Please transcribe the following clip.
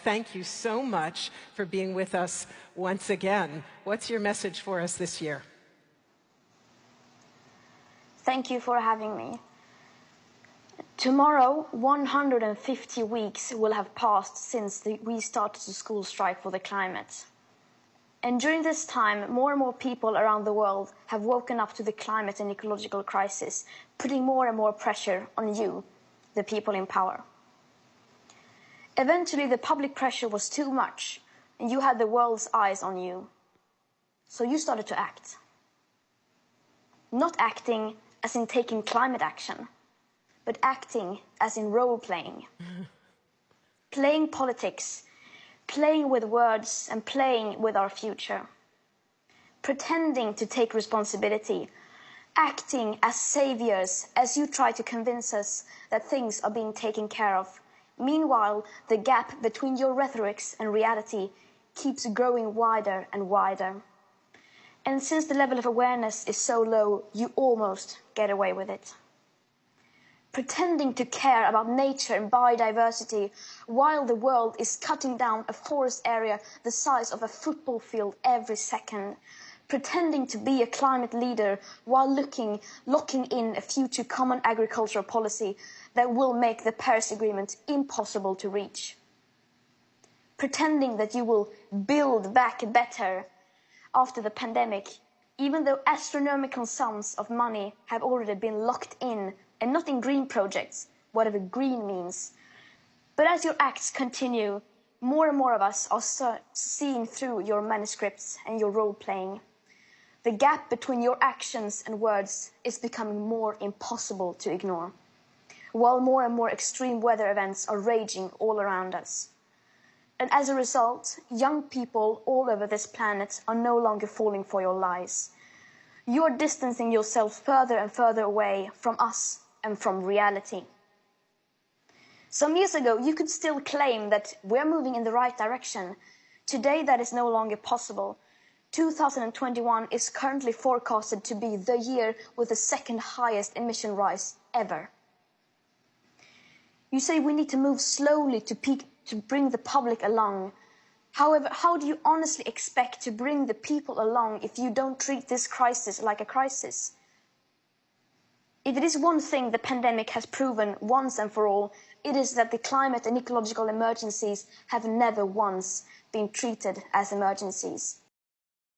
thank you so much for being with us once again. What's your message for us this year? Thank you for having me. Tomorrow, 150 weeks will have passed since we started the school strike for the climate. And during this time, more and more people around the world have woken up to the climate and ecological crisis, putting more and more pressure on you, the people in power. Eventually, the public pressure was too much, and you had the world's eyes on you. So you started to act. Not acting as in taking climate action, but acting as in role-playing. Playing politics, playing with words and playing with our future. Pretending to take responsibility, acting as saviors as you try to convince us that things are being taken care of. Meanwhile, the gap between your rhetorics and reality keeps growing wider and wider. And since the level of awareness is so low, you almost get away with it. Pretending to care about nature and biodiversity while the world is cutting down a forest area the size of a football field every second. Pretending to be a climate leader while locking in a future common agricultural policy that will make the Paris Agreement impossible to reach. Pretending that you will build back better after the pandemic, even though astronomical sums of money have already been locked in, and not in green projects, whatever green means. But as your acts continue, more and more of us are seeing through your manuscripts and your role-playing. The gap between your actions and words is becoming more impossible to ignore, while more and more extreme weather events are raging all around us. And as a result, young people all over this planet are no longer falling for your lies. You are distancing yourself further and further away from us and from reality. Some years ago, you could still claim that we're moving in the right direction. Today, that is no longer possible. 2021 is currently forecasted to be the year with the second highest emission rise ever. You say we need to move slowly to bring the public along. However, how do you honestly expect to bring the people along if you don't treat this crisis like a crisis? If it is one thing the pandemic has proven once and for all, it is that the climate and ecological emergencies have never once been treated as emergencies.